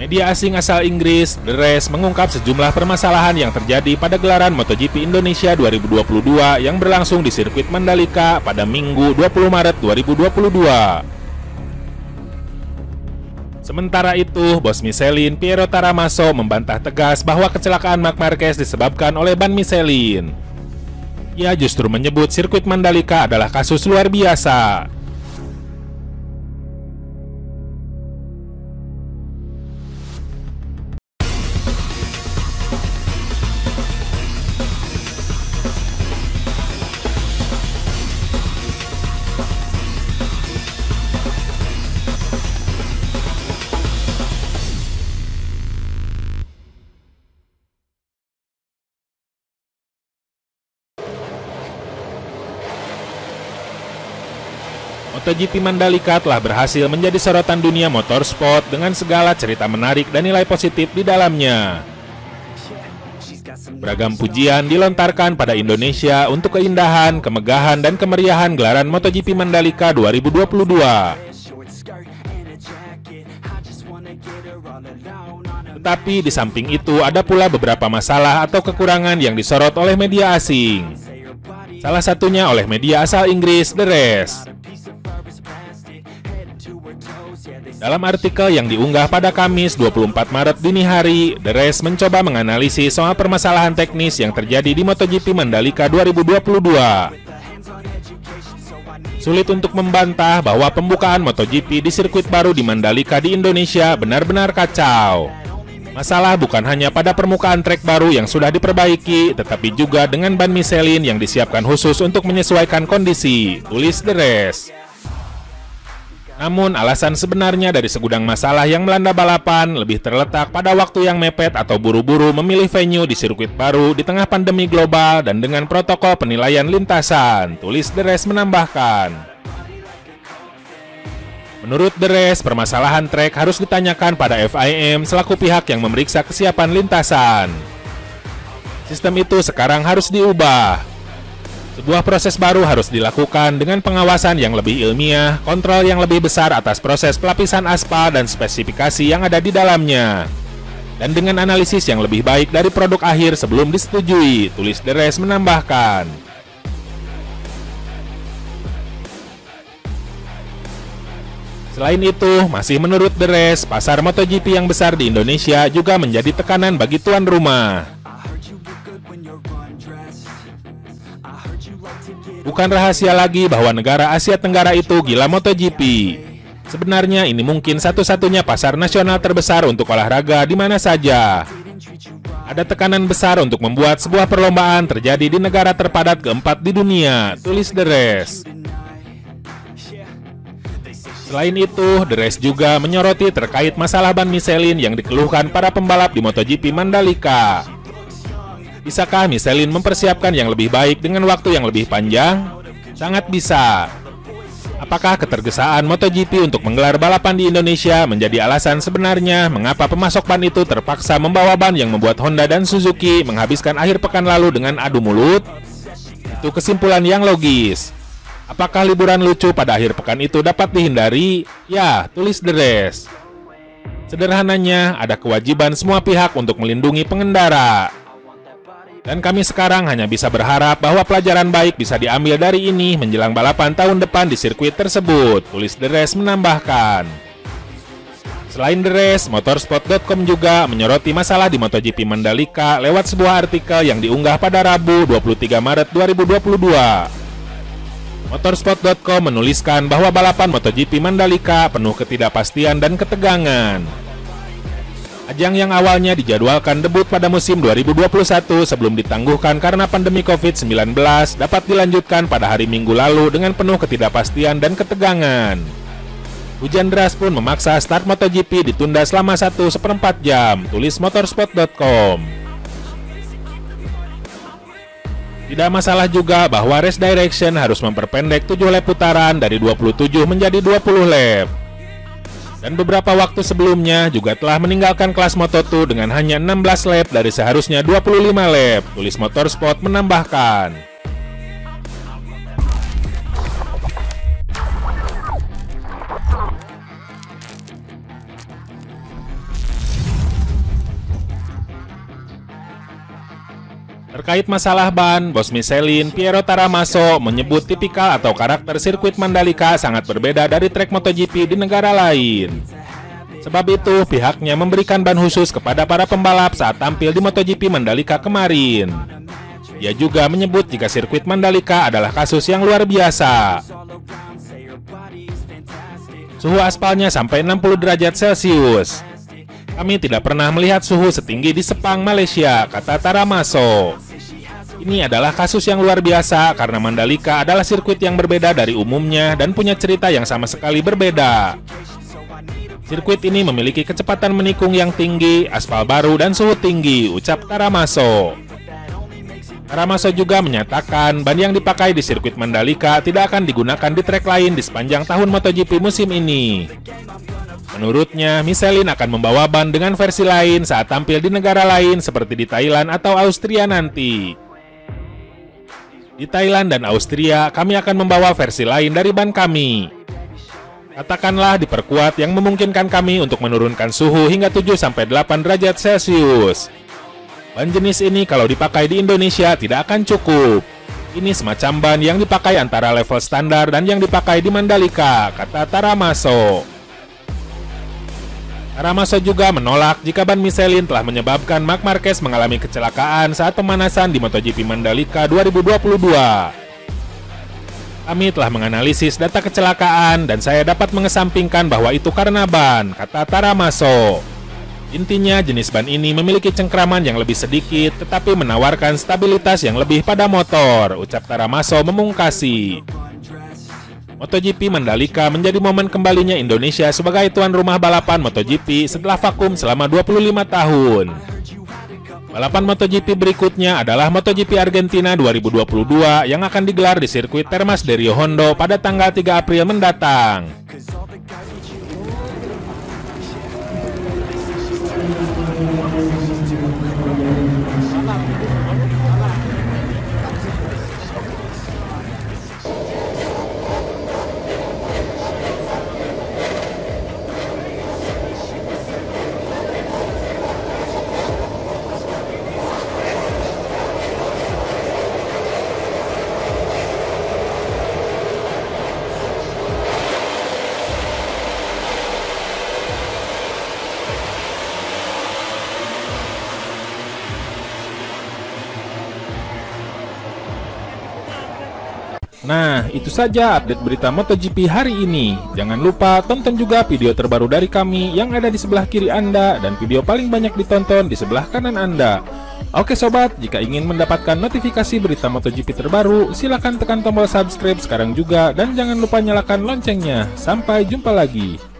Media asing asal Inggris, The Race, mengungkap sejumlah permasalahan yang terjadi pada gelaran MotoGP Indonesia 2022 yang berlangsung di sirkuit Mandalika pada Minggu 20 Maret 2022. Sementara itu, bos Michelin, Piero Taramaso, membantah tegas bahwa kecelakaan Marc Marquez disebabkan oleh ban Michelin. Ia justru menyebut sirkuit Mandalika adalah kasus luar biasa. MotoGP Mandalika telah berhasil menjadi sorotan dunia motorsport dengan segala cerita menarik dan nilai positif di dalamnya. Beragam pujian dilontarkan pada Indonesia untuk keindahan, kemegahan, dan kemeriahan gelaran MotoGP Mandalika 2022. Tetapi di samping itu ada pula beberapa masalah atau kekurangan yang disorot oleh media asing. Salah satunya oleh media asal Inggris, The Race. Dalam artikel yang diunggah pada Kamis 24 Maret dini hari, The Race mencoba menganalisis soal permasalahan teknis yang terjadi di MotoGP Mandalika 2022. Sulit untuk membantah bahwa pembukaan MotoGP di sirkuit baru di Mandalika di Indonesia benar-benar kacau. Masalah bukan hanya pada permukaan trek baru yang sudah diperbaiki, tetapi juga dengan ban Michelin yang disiapkan khusus untuk menyesuaikan kondisi, tulis The Race. Namun, alasan sebenarnya dari segudang masalah yang melanda balapan lebih terletak pada waktu yang mepet atau buru-buru memilih venue di sirkuit baru di tengah pandemi global dan dengan protokol penilaian lintasan, tulis The Race menambahkan. Menurut The Race, permasalahan trek harus ditanyakan pada FIM selaku pihak yang memeriksa kesiapan lintasan. Sistem itu sekarang harus diubah. Sebuah proses baru harus dilakukan dengan pengawasan yang lebih ilmiah, kontrol yang lebih besar atas proses pelapisan aspal dan spesifikasi yang ada di dalamnya, dan dengan analisis yang lebih baik dari produk akhir sebelum disetujui, tulis The Race menambahkan. Selain itu, masih menurut The Race, pasar MotoGP yang besar di Indonesia juga menjadi tekanan bagi tuan rumah. Bukan rahasia lagi bahwa negara Asia Tenggara itu gila MotoGP. Sebenarnya ini mungkin satu-satunya pasar nasional terbesar untuk olahraga di mana saja. Ada tekanan besar untuk membuat sebuah perlombaan terjadi di negara terpadat keempat di dunia, tulis The Race. Selain itu, The Race juga menyoroti terkait masalah ban Michelin yang dikeluhkan para pembalap di MotoGP Mandalika. Bisakah Michelin mempersiapkan yang lebih baik dengan waktu yang lebih panjang? Sangat bisa. Apakah ketergesaan MotoGP untuk menggelar balapan di Indonesia menjadi alasan sebenarnya mengapa pemasok ban itu terpaksa membawa ban yang membuat Honda dan Suzuki menghabiskan akhir pekan lalu dengan adu mulut? Itu kesimpulan yang logis. Apakah liburan lucu pada akhir pekan itu dapat dihindari? Ya, tulis The Race. Sederhananya, ada kewajiban semua pihak untuk melindungi pengendara. Dan kami sekarang hanya bisa berharap bahwa pelajaran baik bisa diambil dari ini menjelang balapan tahun depan di sirkuit tersebut, tulis The Race menambahkan. Selain The Race, motorsport.com juga menyoroti masalah di MotoGP Mandalika lewat sebuah artikel yang diunggah pada Rabu 23 Maret 2022. Motorsport.com menuliskan bahwa balapan MotoGP Mandalika penuh ketidakpastian dan ketegangan. Ajang yang awalnya dijadwalkan debut pada musim 2021 sebelum ditangguhkan karena pandemi COVID-19 dapat dilanjutkan pada hari Minggu lalu dengan penuh ketidakpastian dan ketegangan. Hujan deras pun memaksa start MotoGP ditunda selama 1/4 jam, tulis motorsport.com. Tidak masalah juga bahwa Race Direction harus memperpendek 7 lap putaran dari 27 menjadi 20 lap. Dan beberapa waktu sebelumnya juga telah meninggalkan kelas Moto2 dengan hanya 16 lap dari seharusnya 25 lap, tulis Motorsport menambahkan. Terkait masalah ban, bos Michelin, Piero Taramaso, menyebut tipikal atau karakter sirkuit Mandalika sangat berbeda dari trek MotoGP di negara lain. Sebab itu, pihaknya memberikan ban khusus kepada para pembalap saat tampil di MotoGP Mandalika kemarin. Ia juga menyebut jika sirkuit Mandalika adalah kasus yang luar biasa. Suhu aspalnya sampai 60 derajat Celcius. Kami tidak pernah melihat suhu setinggi di Sepang, Malaysia, kata Taramaso. Ini adalah kasus yang luar biasa karena Mandalika adalah sirkuit yang berbeda dari umumnya dan punya cerita yang sama sekali berbeda. Sirkuit ini memiliki kecepatan menikung yang tinggi, aspal baru, dan suhu tinggi, ucap Taramaso. Taramaso juga menyatakan ban yang dipakai di sirkuit Mandalika tidak akan digunakan di trek lain di sepanjang tahun MotoGP musim ini. Menurutnya, Michelin akan membawa ban dengan versi lain saat tampil di negara lain seperti di Thailand atau Austria nanti. Di Thailand dan Austria, kami akan membawa versi lain dari ban kami. Katakanlah diperkuat yang memungkinkan kami untuk menurunkan suhu hingga 7-8 derajat Celcius. Ban jenis ini kalau dipakai di Indonesia tidak akan cukup. Ini semacam ban yang dipakai antara level standar dan yang dipakai di Mandalika, kata Taramaso. Taramaso juga menolak jika ban Michelin telah menyebabkan Marc Marquez mengalami kecelakaan saat pemanasan di MotoGP Mandalika 2022. Kami telah menganalisis data kecelakaan dan saya dapat mengesampingkan bahwa itu karena ban, kata Taramaso. Intinya jenis ban ini memiliki cengkraman yang lebih sedikit tetapi menawarkan stabilitas yang lebih pada motor, ucap Taramaso memungkasi. MotoGP Mandalika menjadi momen kembalinya Indonesia sebagai tuan rumah balapan MotoGP setelah vakum selama 25 tahun. Balapan MotoGP berikutnya adalah MotoGP Argentina 2022 yang akan digelar di sirkuit Termas de Rio Hondo pada tanggal 3 April mendatang. Nah, itu saja update berita MotoGP hari ini. Jangan lupa tonton juga video terbaru dari kami yang ada di sebelah kiri Anda dan video paling banyak ditonton di sebelah kanan Anda. Oke sobat, jika ingin mendapatkan notifikasi berita MotoGP terbaru, silakan tekan tombol subscribe sekarang juga dan jangan lupa nyalakan loncengnya. Sampai jumpa lagi.